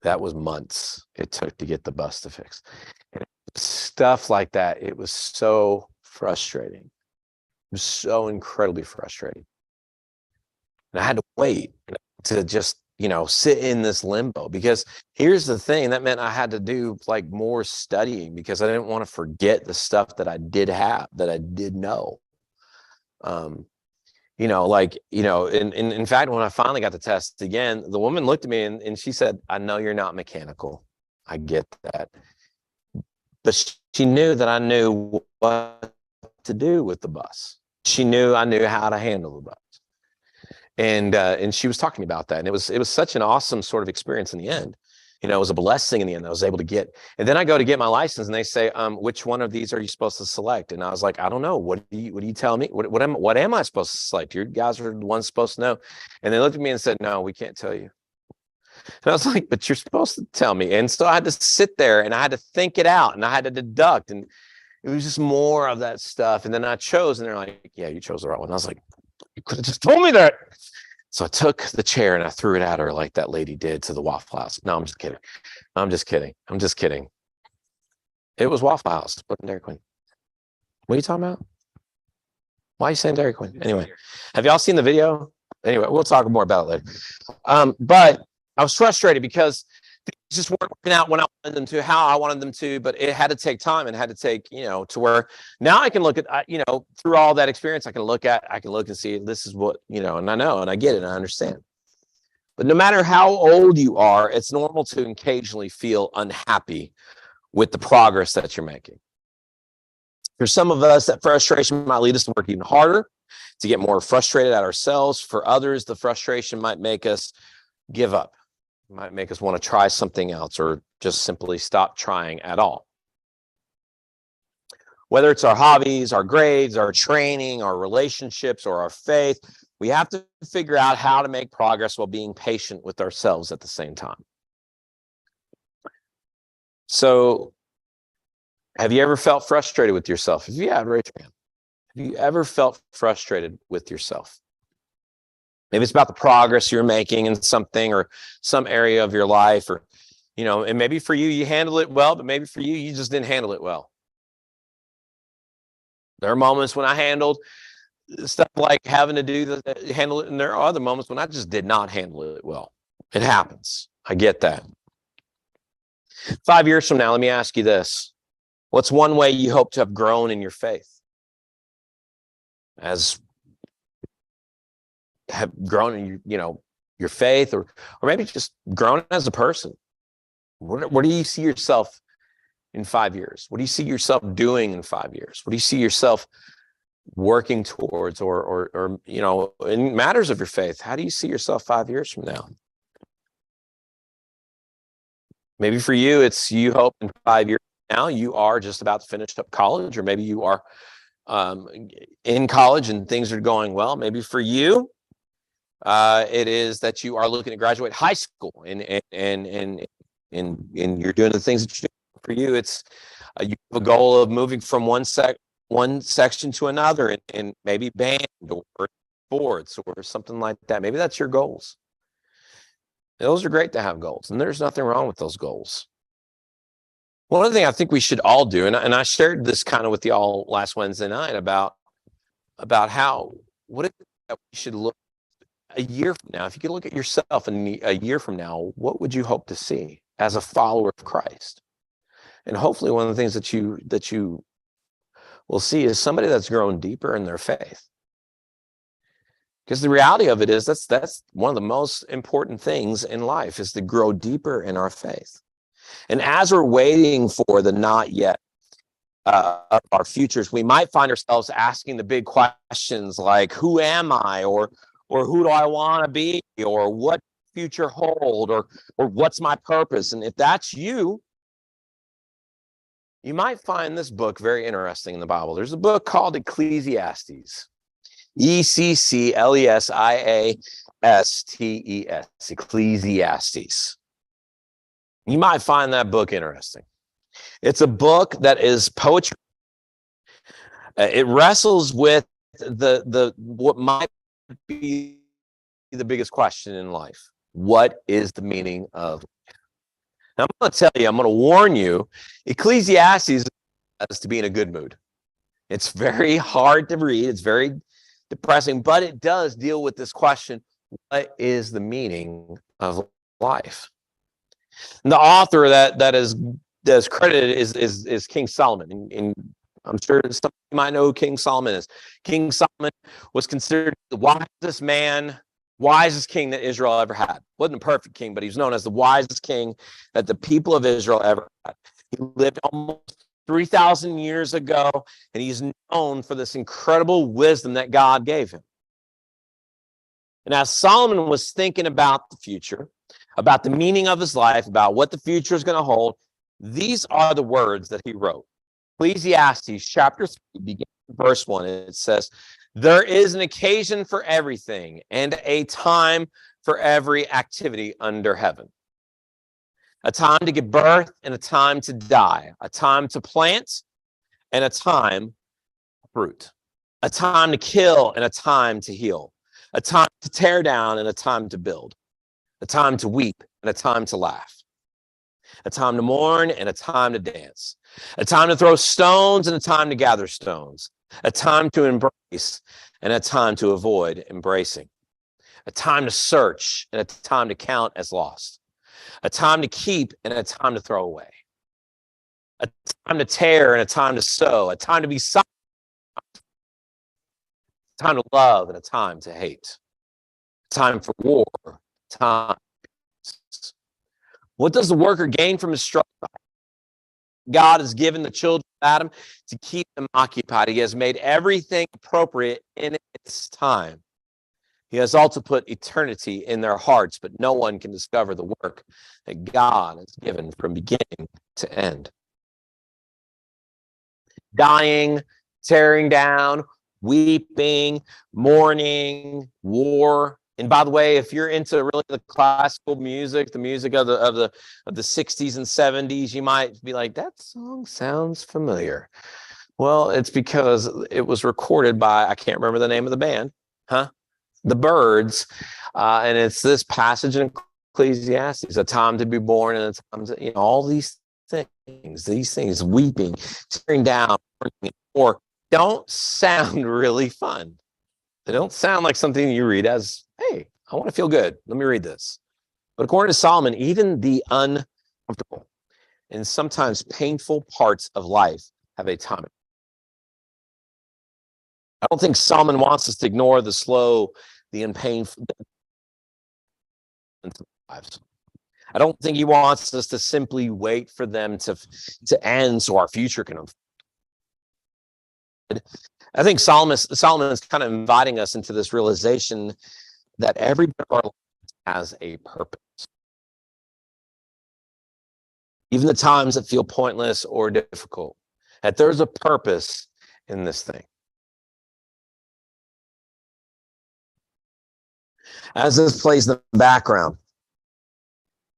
That was months it took to get the bus to fix. And stuff like that. It was so frustrating. It was so incredibly frustrating. And I had to wait to just, sit in this limbo, because here's the thing, that meant I had to do like more studying because I didn't want to forget the stuff that I did have, that I did know. In fact, when I finally got the test again, the woman looked at me and she said, "I know you're not mechanical. I get that." But she knew that I knew what to do with the bus. She knew I knew how to handle the bus. And she was talking about that, and it was such an awesome sort of experience in the end. You know, it was a blessing in the end. I was able to get, and then I go to get my license and they say, which one of these are you supposed to select? And I was like, I don't know. What do you tell me? What am I supposed to select? You guys are the ones supposed to know. And they looked at me and said, no, we can't tell you. And I was like, but you're supposed to tell me. And so I had to sit there and I had to think it out and I had to deduct. And it was just more of that stuff. And then I chose and they're like, yeah, you chose the right one. I was like, you could have just told me that. So I took the chair and I threw it at her like that lady did to the Waffle House. No, I'm just kidding. I'm just kidding. I'm just kidding. It was Waffle House, it wasn't Dairy Queen. What are you talking about? Why are you saying Dairy Queen? Anyway, have y'all seen the video? Anyway, we'll talk more about it later. But I was frustrated because things just weren't working out when I wanted them to, how I wanted them to, but it had to take time and had to take, you know, to where now I can look at, you know, through all that experience, I can look and see this is what, you know, and I get it and I understand. But no matter how old you are, it's normal to occasionally feel unhappy with the progress that you're making. For some of us, that frustration might lead us to work even harder, to get more frustrated at ourselves. For others, the frustration might make us give up. Might make us want to try something else or just simply stop trying at all. Whether it's our hobbies, our grades, our training, our relationships, or our faith, we have to figure out how to make progress while being patient with ourselves at the same time. So, have you ever felt frustrated with yourself? If you have, raise your hand. Have you ever felt frustrated with yourself? Maybe it's about the progress you're making in something or some area of your life, or, you know, and maybe for you, you handle it well, but maybe for you, you just didn't handle it well. There are moments when I handled stuff like having to handle it, and there are other moments when I just did not handle it well. It happens. I get that. 5 years from now, let me ask you this. What's one way you hope to have grown in your faith? Have grown in your faith, or maybe just grown as a person. Where do you see yourself in 5 years? What do you see yourself doing in 5 years? What do you see yourself working towards, or you know, in matters of your faith? How do you see yourself 5 years from now? Maybe for you, it's you hope in 5 years from now you are just about to finish up college, or maybe you are in college and things are going well. Maybe for you, it is that you are looking to graduate high school and you're doing the things that you do. For you, it's you have a goal of moving from one section to another and maybe band or sports or something like that. Maybe that's your goals. Those are great to have goals, and there's nothing wrong with those goals. One other thing I think we should all do, and I shared this kind of with y'all last Wednesday night about how what it we should look a year from now. If you could look at yourself a year from now, what would you hope to see as a follower of Christ? And hopefully one of the things that you will see is somebody that's grown deeper in their faith. Because the reality of it is that's one of the most important things in life, is to grow deeper in our faith. And as we're waiting for the not yet of our futures, we might find ourselves asking the big questions like, who am I? Or who do I want to be? Or what future hold? Or what's my purpose? And if that's you, you might find this book very interesting in the Bible. There's a book called Ecclesiastes. Ecclesiastes. Ecclesiastes. You might find that book interesting. It's a book that is poetry. It wrestles with what might be the biggest question in life. What is the meaning of life? Now, I'm going to tell you, I'm going to warn you, Ecclesiastes is to be in a good mood. It's very hard to read. It's very depressing, but it does deal with this question: what is the meaning of life? And the author that is credited is King Solomon, and I'm sure some of you might know who King Solomon is. King Solomon was considered the wisest man, wisest king that Israel ever had. Wasn't a perfect king, but he's known as the wisest king that the people of Israel ever had. He lived almost 3,000 years ago, and he's known for this incredible wisdom that God gave him. And as Solomon was thinking about the future, about the meaning of his life, about what the future is going to hold, these are the words that he wrote. Ecclesiastes chapter 3, beginning verse 1, it says, there is an occasion for everything and a time for every activity under heaven. A time to give birth and a time to die, a time to plant and a time to fruit, a time to kill and a time to heal, a time to tear down and a time to build, a time to weep and a time to laugh, a time to mourn and a time to dance, a time to throw stones and a time to gather stones, a time to embrace and a time to avoid embracing, a time to search and a time to count as lost, a time to keep and a time to throw away, a time to tear and a time to sow, a time to be silent, a time to love and a time to hate, a time for war, time. What does the worker gain from his struggle? God has given the children of Adam to keep them occupied. He has made everything appropriate in its time. He has also put eternity in their hearts, but no one can discover the work that God has given from beginning to end. Dying, tearing down, weeping, mourning, war. And by the way, if you're into really the classical music, the music of the 60s and 70s, you might be like, that song sounds familiar. Well, it's because it was recorded by, I can't remember the name of the band, the Byrds, and it's this passage in Ecclesiastes, a time to be born and a time to, all these things, weeping, tearing down, or don't sound really fun. They don't sound like something you read as, hey, I want to feel good. Let me read this. But according to Solomon, even the uncomfortable and sometimes painful parts of life have a time. I don't think Solomon wants us to ignore the slow, the unpainful lives. I don't think he wants us to simply wait for them to end so our future can unfold. I think Solomon is kind of inviting us into this realization that every bit of our life has a purpose. Even the times that feel pointless or difficult, that there's a purpose in this thing. As this plays in the background,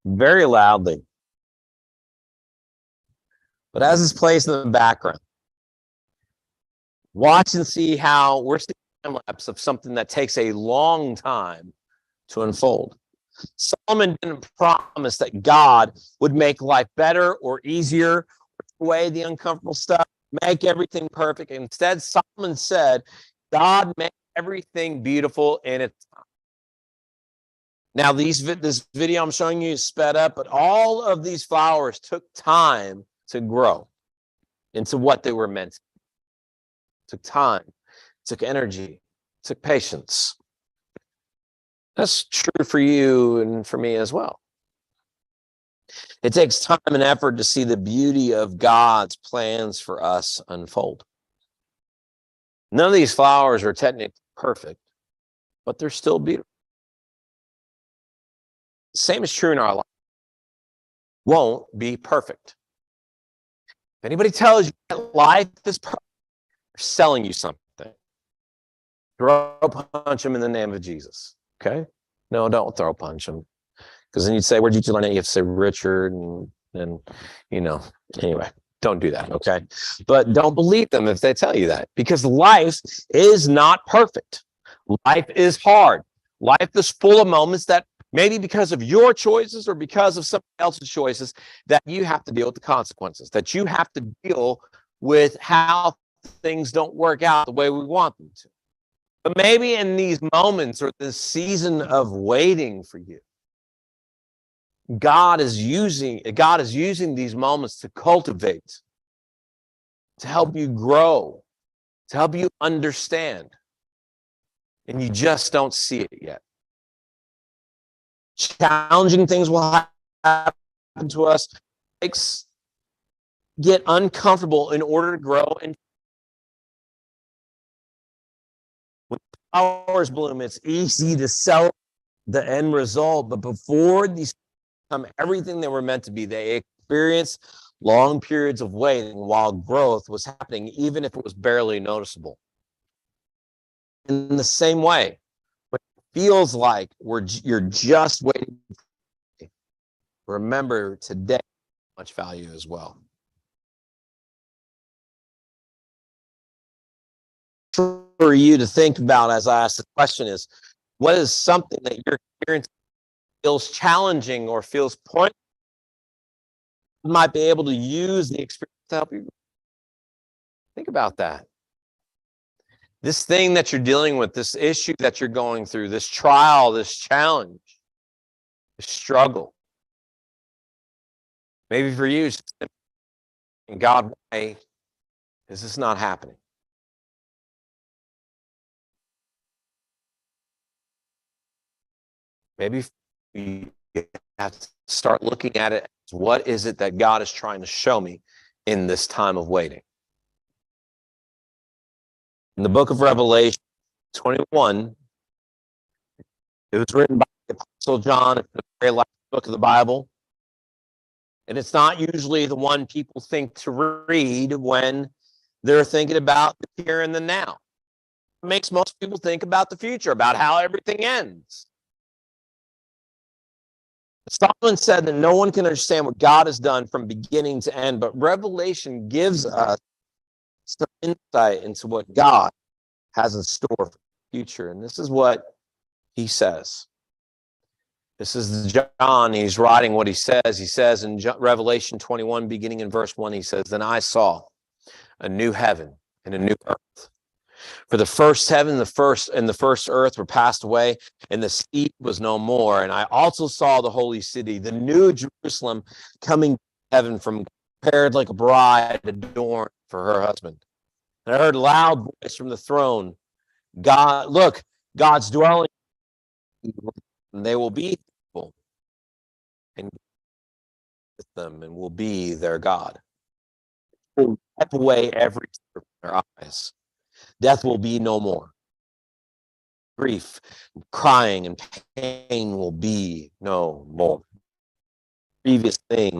very loudly, but as this plays in the background, watch and see how we're seeing a time lapse of something that takes a long time to unfold. Solomon didn't promise that God would make life better or easier, away the uncomfortable stuff, make everything perfect. Instead, Solomon said, God made everything beautiful in its time. Now, this video I'm showing you is sped up, but all of these flowers took time to grow into what they were meant to. Took time, took energy, took patience. That's true for you and for me as well. It takes time and effort to see the beauty of God's plans for us unfold. None of these flowers are technically perfect, but they're still beautiful. Same is true in our life. Won't be perfect. If anybody tells you that life is perfect, they're selling you something. Throw punch them in the name of Jesus. Okay? No, don't throw punch them. Because then you'd say, where'd you learn it? You have to say Richard and anyway, don't do that. Okay? But don't believe them if they tell you that, because life is not perfect. Life is hard. Life is full of moments that maybe because of your choices or because of somebody else's choices, that you have to deal with the consequences, that you have to deal with how things don't work out the way we want them to. But maybe in these moments or this season of waiting for you, God is using these moments to cultivate, to help you grow, to help you understand. And you just don't see it yet. Challenging things will happen to us. Get uncomfortable in order to grow. And when flowers bloom, it's easy to sell the end result. But before these become everything they were meant to be. They experienced long periods of waiting while growth was happening, even if it was barely noticeable. In the same way, when it feels like you're just waiting, remember today much value as well. For you to think about as I ask the question is, what is something that your experience feels challenging or feels pointless? You might be able to use the experience to help you. Think about that. This thing that you're dealing with, this issue that you're going through, this trial, this challenge, this struggle. Maybe for you, God, why is this not happening? Maybe you have to start looking at it as what is it that God is trying to show me in this time of waiting? In the book of Revelation 21, it was written by the Apostle John. It's the very last book of the Bible. And it's not usually the one people think to read when they're thinking about the here and the now. It makes most people think about the future, about how everything ends. Solomon said that no one can understand what God has done from beginning to end, but Revelation gives us some insight into what God has in store for the future. And this is what he says. This is John. He's writing what he says. He says in Revelation 21, beginning in verse 1, he says, "Then I saw a new heaven and a new earth. For the first heaven, the first earth were passed away, and the sea was no more. And I also saw the holy city, the new Jerusalem, coming to heaven from prepared like a bride adorned for her husband. And I heard a loud voice from the throne, God, look, God's dwelling, and they will be people, and with them, and will be their God. Will wipe away every tear from their eyes. Death will be no more. Grief, crying, and pain will be no more. Previous thing.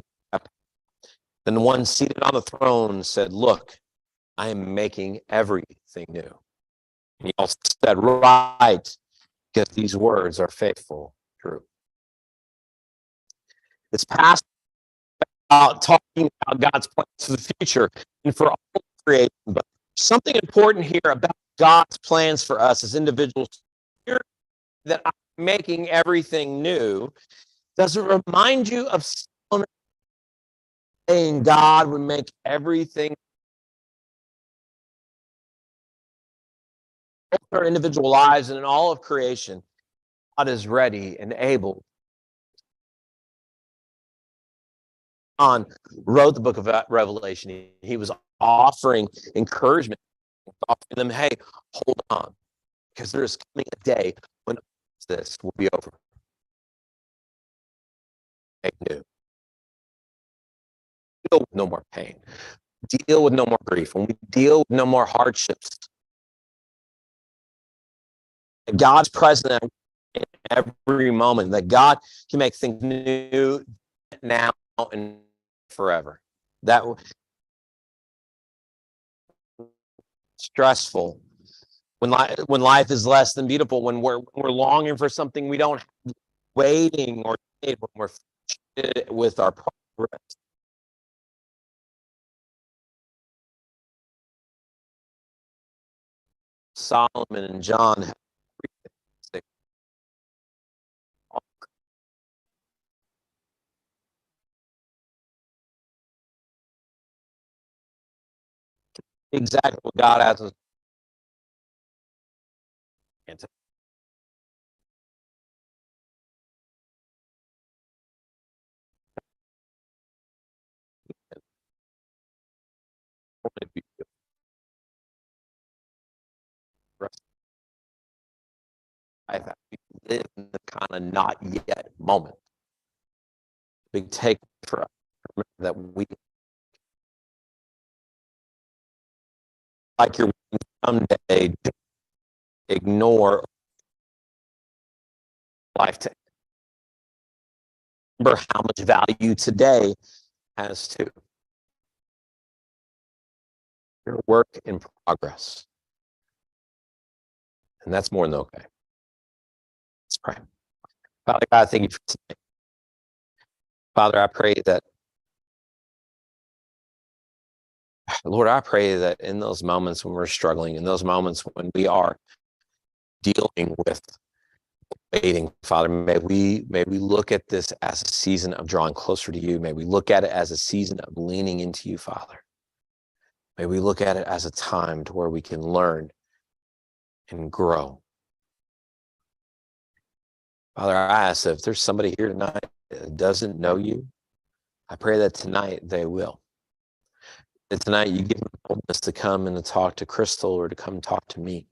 Then the one seated on the throne said, look, I am making everything new. And he also said, right, because these words are faithful, true. This past about talking about God's plans for the future and for all creation, but something important here about God's plans for us as individuals here that I'm making everything new. Does it remind you of Solomon saying God would make everything in our individual lives and in all of creation? God is ready and able. John wrote the book of Revelation. He was offering encouragement, offering them, hey, hold on, because there's coming a day when this will be over. Make new. Deal with no more pain. Deal with no more grief. When we deal with no more hardships, God's present in every moment, that God can make things new now and forever. That stressful. When life is less than beautiful, when we're longing for something we don't have, waiting or when we're with our progress. Solomon and John have exactly what God has us. I live in the kind of not yet moment. Big take for us that we like your someday ignore life to remember how much value today has too. You're a work in progress. And that's more than okay. Let's pray. Father God, thank you for today. Father, I pray that, Lord, I pray that in those moments when we're struggling, in those moments when we are dealing with waiting, Father, may we look at this as a season of drawing closer to you. May we look at it as a season of leaning into you, Father. May we look at it as a time to where we can learn and grow. Father, I ask that if there's somebody here tonight that doesn't know you, I pray that tonight they will. That tonight you give them boldness to come and to talk to Crystal or to come talk to me.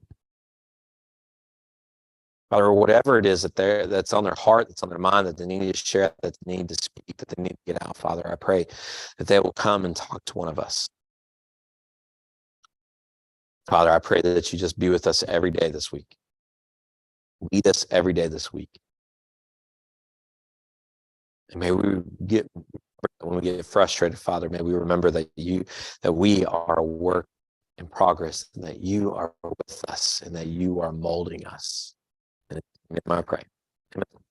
Father, whatever it is that's on their heart, that's on their mind, that they need to share, that they need to speak, that they need to get out, Father, I pray that they will come and talk to one of us. Father, I pray that you just be with us every day this week. Lead us every day this week. And may we when we get frustrated, Father, may we remember that we are a work in progress, and that you are with us, and that you are molding us. And in my pray. Amen.